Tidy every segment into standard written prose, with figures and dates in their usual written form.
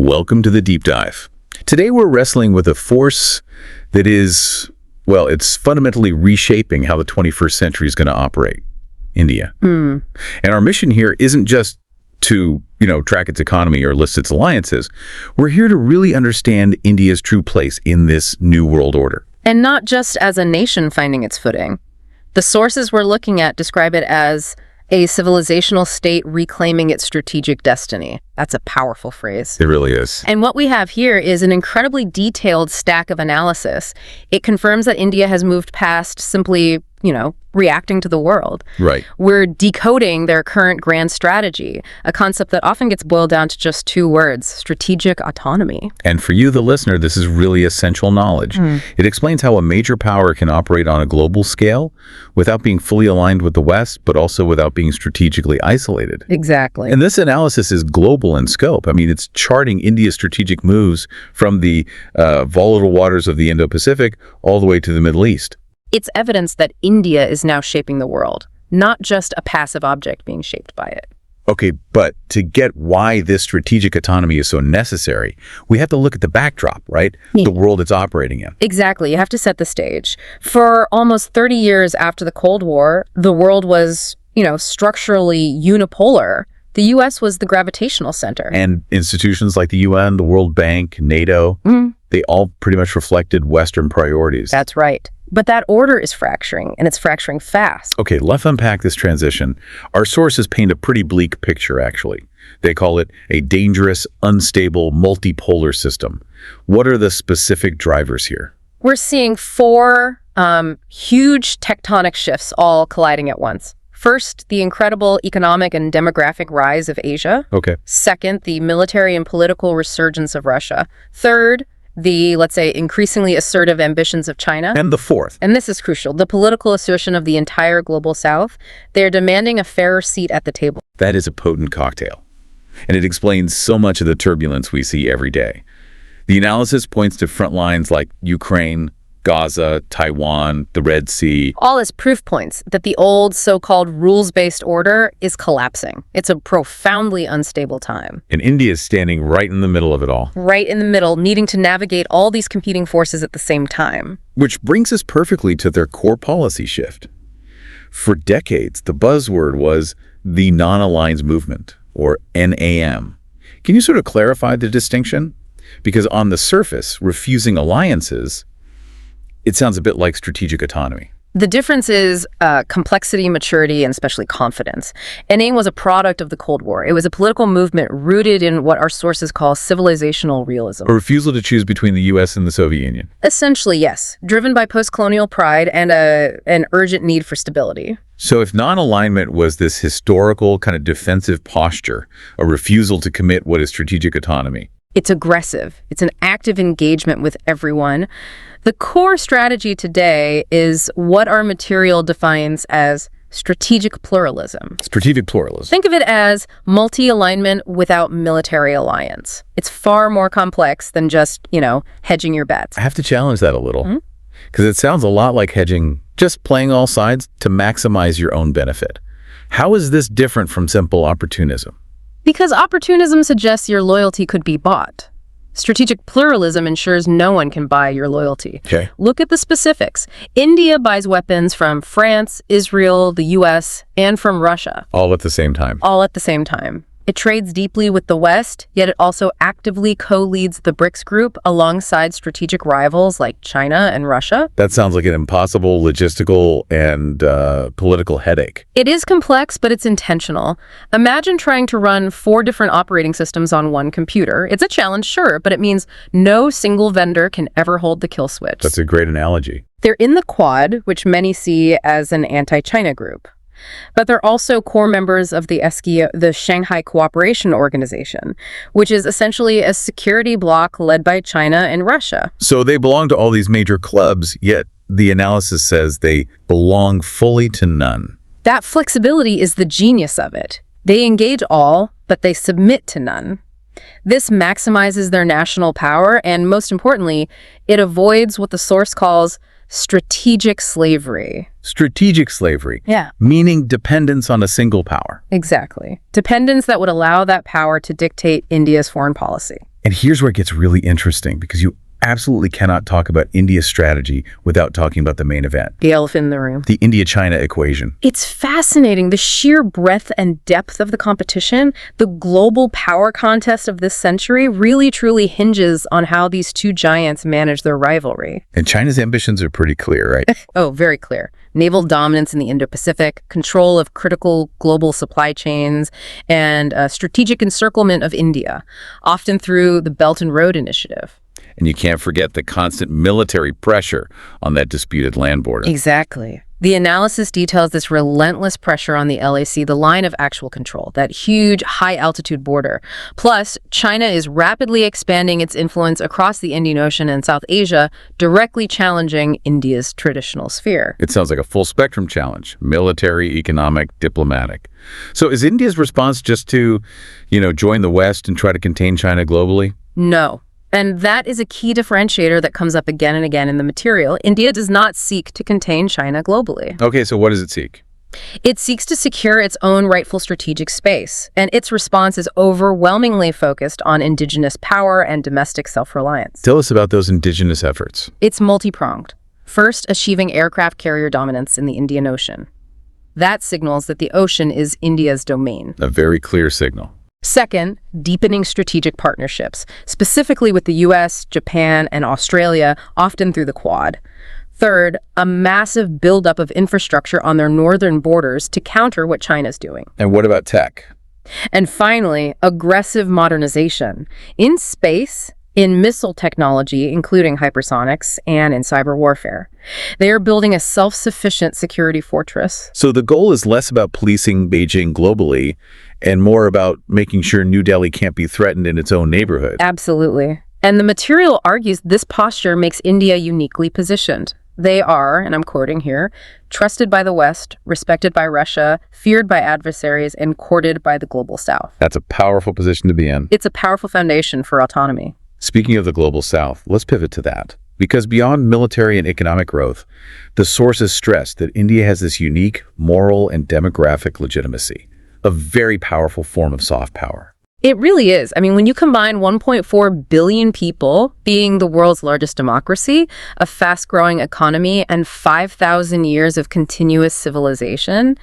Welcome to the Deep Dive. Today we're wrestling with a force that is, well, it's fundamentally reshaping how the 21st century is going to operate. India. And our mission here isn't just to, track its economy or list its alliances. We're here to really understand India's true place in this new world order. And not just as a nation finding its footing. The sources we're looking at describe it as a civilizational state reclaiming its strategic destiny. That's a powerful phrase. It really is. And what we have here is an incredibly detailed stack of analysis. It confirms that India has moved past simply, reacting to the world. Right. We're decoding their current grand strategy, a concept that often gets boiled down to just two words: strategic autonomy. And for you, the listener, this is really essential knowledge. It explains how a major power can operate on a global scale without being fully aligned with the West, but also without being strategically isolated. Exactly. And this analysis is global in scope. I mean, it's charting India's strategic moves from the volatile waters of the Indo-Pacific all the way to the Middle East. It's evidence that India is now shaping the world, not just a passive object being shaped by it. Okay, but to get why this strategic autonomy is so necessary, we have to look at the backdrop, right? Yeah. The world it's operating in. Exactly. You have to set the stage. For almost 30 years after the Cold War, the world was, structurally unipolar. The U.S. was the gravitational center. And institutions like the UN, the World Bank, NATO, they all pretty much reflected Western priorities. That's right. But that order is fracturing, and it's fracturing fast. Okay, let's unpack this transition. Our sources paint a pretty bleak picture, actually. They call it a dangerous, unstable, multipolar system. What are the specific drivers here? We're seeing four huge tectonic shifts all colliding at once. First, the incredible economic and demographic rise of Asia. Okay. Second, the military and political resurgence of Russia. Third, the, let's say, increasingly assertive ambitions of China. And the fourth. And this is crucial, the political assertion of the entire global South. They're demanding a fairer seat at the table. That is a potent cocktail. And it explains so much of the turbulence we see every day. The analysis points to front lines like Ukraine, Gaza, Taiwan, the Red Sea. All as proof points that the old so-called rules-based order is collapsing. It's a profoundly unstable time. And India is standing right in the middle of it all. Right in the middle, needing to navigate all these competing forces at the same time. Which brings us perfectly to their core policy shift. For decades, the buzzword was the non-aligned movement, or NAM. Can you sort of clarify the distinction? Because on the surface, refusing alliances, it sounds a bit like strategic autonomy. The difference is complexity, maturity, and especially confidence. NAM was a product of the Cold War. It was a political movement rooted in what our sources call civilizational realism. A refusal to choose between the U.S. and the Soviet Union. Essentially, yes. Driven by post-colonial pride and an urgent need for stability. So if non-alignment was this historical kind of defensive posture, a refusal to commit what is strategic autonomy, it's aggressive. It's an active engagement with everyone. The core strategy today is what our material defines as strategic pluralism. Strategic pluralism. Think of it as multi-alignment without military alliance. It's far more complex than just, hedging your bets. I have to challenge that a little, because it sounds a lot like hedging, just playing all sides to maximize your own benefit. How is this different from simple opportunism? Because opportunism suggests your loyalty could be bought. Strategic pluralism ensures no one can buy your loyalty. Okay. Look at the specifics. India buys weapons from France, Israel, the US, and from Russia. All at the same time. All at the same time. It trades deeply with the West, yet it also actively co-leads the BRICS group alongside strategic rivals like China and Russia. That sounds like an impossible logistical and political headache. It is complex, but it's intentional. Imagine trying to run 4 different operating systems on one computer. It's a challenge, sure, but it means no single vendor can ever hold the kill switch. That's a great analogy. They're in the Quad, which many see as an anti-China group. But they're also core members of the Shanghai Cooperation Organization, which is essentially a security bloc led by China and Russia. So they belong to all these major clubs, yet the analysis says they belong fully to none. That flexibility is the genius of it. They engage all, but they submit to none. This maximizes their national power, and most importantly, it avoids what the source calls strategic slavery. Strategic slavery. Yeah. Meaning dependence on a single power. Exactly. Dependence that would allow that power to dictate India's foreign policy. And here's where it gets really interesting, because you absolutely cannot talk about India's strategy without talking about the main event. The elephant in the room. The India-China equation. It's fascinating, the sheer breadth and depth of the competition. The global power contest of this century really truly hinges on how these two giants manage their rivalry. And China's ambitions are pretty clear, right? Oh, very clear. Naval dominance in the Indo-Pacific, control of critical global supply chains, and strategic encirclement of India, often through the Belt and Road Initiative. And you can't forget the constant military pressure on that disputed land border. Exactly. The analysis details this relentless pressure on the LAC, the line of actual control, that huge high-altitude border. Plus, China is rapidly expanding its influence across the Indian Ocean and South Asia, directly challenging India's traditional sphere. It sounds like a full-spectrum challenge: military, economic, diplomatic. So is India's response just to, join the West and try to contain China globally? No. And that is a key differentiator that comes up again and again in the material. India does not seek to contain China globally. Okay, so what does it seek? It seeks to secure its own rightful strategic space, and its response is overwhelmingly focused on indigenous power and domestic self-reliance. Tell us about those indigenous efforts. It's multi-pronged. First, achieving aircraft carrier dominance in the Indian Ocean. That signals that the ocean is India's domain. A very clear signal. Second, deepening strategic partnerships, specifically with the US, Japan, and Australia, often through the Quad. Third, a massive buildup of infrastructure on their northern borders to counter what China's doing. And what about tech? And finally, aggressive modernization. In space, in missile technology, including hypersonics, and in cyber warfare. They are building a self-sufficient security fortress. So the goal is less about policing Beijing globally and more about making sure New Delhi can't be threatened in its own neighborhood. Absolutely. And the material argues this posture makes India uniquely positioned. They are, and I'm quoting here, trusted by the West, respected by Russia, feared by adversaries, and courted by the global South. That's a powerful position to be in. It's a powerful foundation for autonomy. Speaking of the global South, let's pivot to that. Because beyond military and economic growth, the sources stress that India has this unique moral and demographic legitimacy, a very powerful form of soft power. It really is. I mean, when you combine 1.4 billion people, being the world's largest democracy, a fast-growing economy, and 5,000 years of continuous civilization,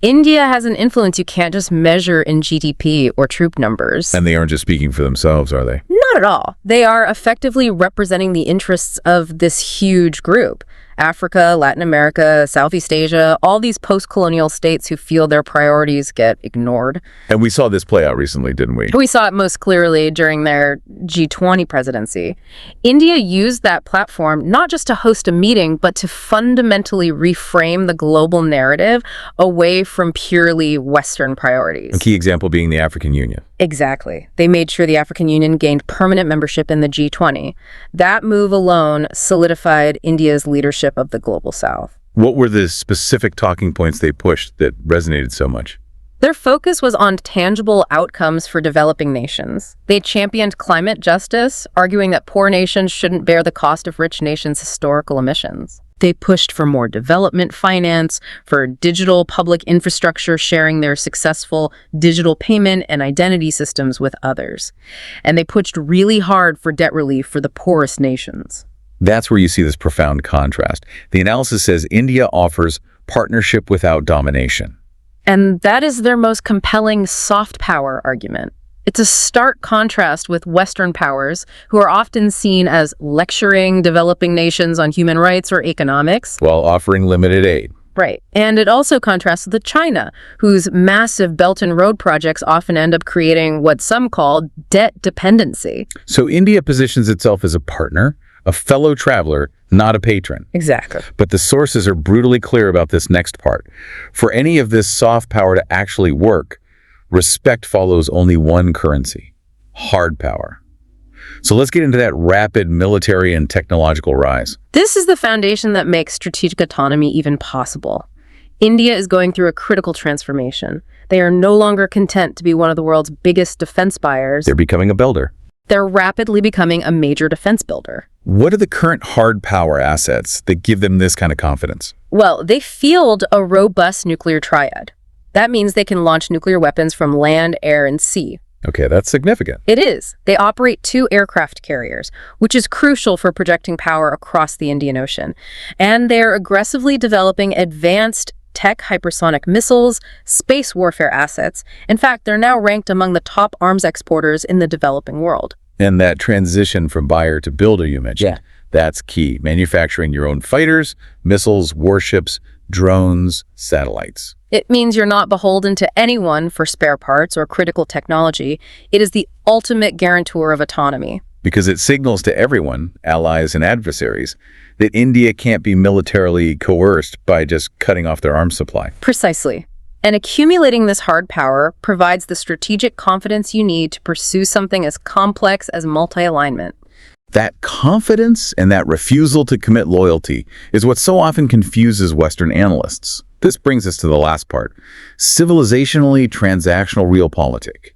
India has an influence you can't just measure in GDP or troop numbers. And they aren't just speaking for themselves, are they? Not at all. They are effectively representing the interests of this huge group. Africa, Latin America, Southeast Asia, all these post-colonial states who feel their priorities get ignored. And we saw this play out recently, didn't we? We saw it most clearly during their G20 presidency. India used that platform not just to host a meeting, but to fundamentally reframe the global narrative away from purely Western priorities. A key example being the African Union. Exactly. They made sure the African Union gained permanent membership in the G20. That move alone solidified India's leadership of the global South. What were the specific talking points they pushed that resonated so much? Their focus was on tangible outcomes for developing nations. They championed climate justice, arguing that poor nations shouldn't bear the cost of rich nations' historical emissions. They pushed for more development finance, for digital public infrastructure, sharing their successful digital payment and identity systems with others. And they pushed really hard for debt relief for the poorest nations. That's where you see this profound contrast. The analysis says India offers partnership without domination. And that is their most compelling soft power argument. It's a stark contrast with Western powers, who are often seen as lecturing developing nations on human rights or economics, while offering limited aid. Right. And it also contrasts with China, whose massive Belt and Road projects often end up creating what some call debt dependency. So India positions itself as a partner, a fellow traveler, not a patron. Exactly. But the sources are brutally clear about this next part. For any of this soft power to actually work, respect follows only one currency: hard power. So let's get into that rapid military and technological rise. This is the foundation that makes strategic autonomy even possible. India is going through a critical transformation. They are no longer content to be one of the world's biggest defense buyers. They're becoming a builder. They're rapidly becoming a major defense builder. What are the current hard power assets that give them this kind of confidence? Well, they field a robust nuclear triad. That means they can launch nuclear weapons from land, air, and sea. Okay, that's significant. It is. They operate 2 aircraft carriers, which is crucial for projecting power across the Indian Ocean. And they're aggressively developing advanced tech hypersonic missiles, space warfare assets. In fact, they're now ranked among the top arms exporters in the developing world. And that transition from buyer to builder you mentioned, that's key. Manufacturing your own fighters, missiles, warships, drones, satellites. It means you're not beholden to anyone for spare parts or critical technology. It is the ultimate guarantor of autonomy. Because it signals to everyone, allies and adversaries, that India can't be militarily coerced by just cutting off their arms supply. Precisely. And accumulating this hard power provides the strategic confidence you need to pursue something as complex as multi-alignment. That confidence and that refusal to commit loyalty is what so often confuses Western analysts. This brings us to the last part, civilizationally transactional realpolitik.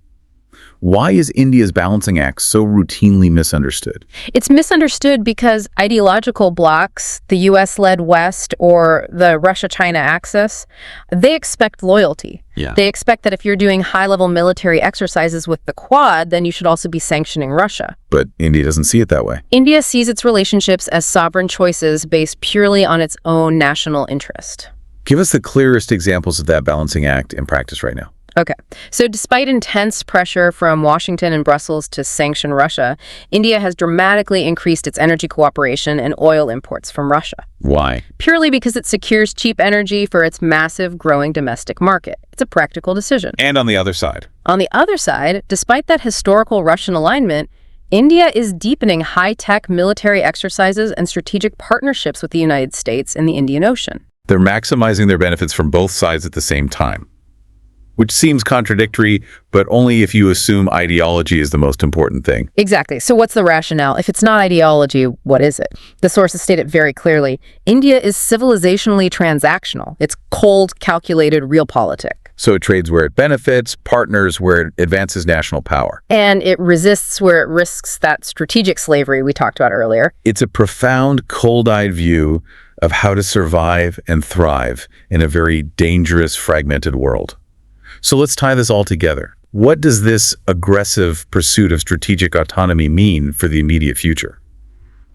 Why is India's balancing act so routinely misunderstood? It's misunderstood because ideological blocs, the US-led West or the Russia-China axis, they expect loyalty. They expect that if you're doing high-level military exercises with the Quad, then you should also be sanctioning Russia. But India doesn't see it that way. India sees its relationships as sovereign choices based purely on its own national interest. Give us the clearest examples of that balancing act in practice right now. Okay, so despite intense pressure from Washington and Brussels to sanction Russia, India has dramatically increased its energy cooperation and oil imports from Russia. Why? Purely because it secures cheap energy for its massive growing domestic market. It's a practical decision. And on the other side? On the other side, despite that historical Russian alignment, India is deepening high-tech military exercises and strategic partnerships with the United States in the Indian Ocean. They're maximizing their benefits from both sides at the same time. Which seems contradictory, but only if you assume ideology is the most important thing. Exactly. So what's the rationale? If it's not ideology, what is it? The sources state it very clearly. India is civilizationally transactional. It's cold, calculated realpolitik. So it trades where it benefits, partners where it advances national power. And it resists where it risks that strategic slavery we talked about earlier. It's a profound, cold-eyed view of how to survive and thrive in a very dangerous, fragmented world. So let's tie this all together. What does this aggressive pursuit of strategic autonomy mean for the immediate future?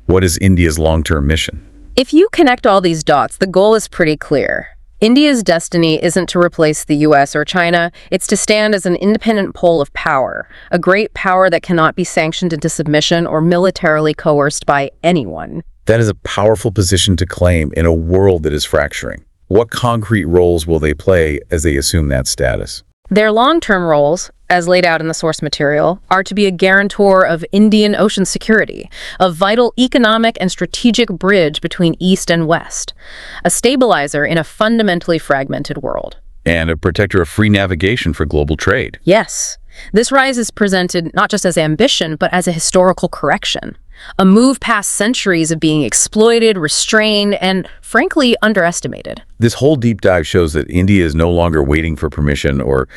What is India's long-term mission? If you connect all these dots, the goal is pretty clear. India's destiny isn't to replace the US or China, it's to stand as an independent pole of power, a great power that cannot be sanctioned into submission or militarily coerced by anyone. That is a powerful position to claim in a world that is fracturing. What concrete roles will they play as they assume that status? Their long-term roles, as laid out in the source material, are to be a guarantor of Indian Ocean security, a vital economic and strategic bridge between East and West, a stabilizer in a fundamentally fragmented world. And a protector of free navigation for global trade. Yes. This rise is presented not just as ambition, but as a historical correction. A move past centuries of being exploited, restrained, and frankly, underestimated. This whole deep dive shows that India is no longer waiting for permission or,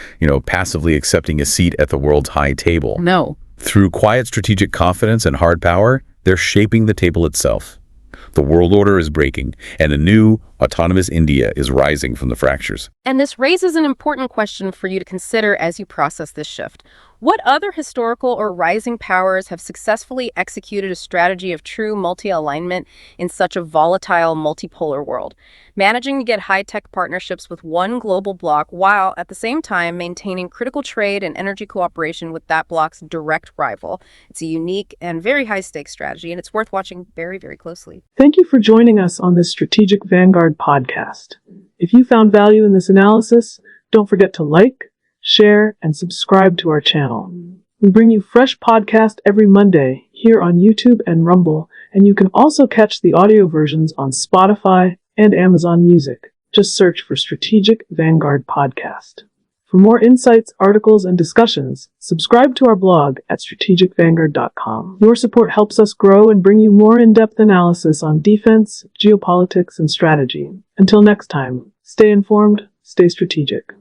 passively accepting a seat at the world's high table. No. Through quiet strategic confidence and hard power, they're shaping the table itself. The world order is breaking, and a new, autonomous India is rising from the fractures. And this raises an important question for you to consider as you process this shift. What other historical or rising powers have successfully executed a strategy of true multi-alignment in such a volatile, multipolar world, managing to get high-tech partnerships with one global bloc while at the same time maintaining critical trade and energy cooperation with that bloc's direct rival? It's a unique and very high-stakes strategy, and it's worth watching very, very closely. Thank you for joining us on this Strategic Vanguard podcast. If you found value in this analysis, don't forget to like, share, and subscribe to our channel. We bring you fresh podcasts every Monday here on YouTube and Rumble, and you can also catch the audio versions on Spotify and Amazon Music. Just search for Strategic Vanguard Podcast. For more insights, articles, and discussions, subscribe to our blog at strategicvanguard.com. Your support helps us grow and bring you more in-depth analysis on defense, geopolitics, and strategy. Until next time, stay informed, stay strategic.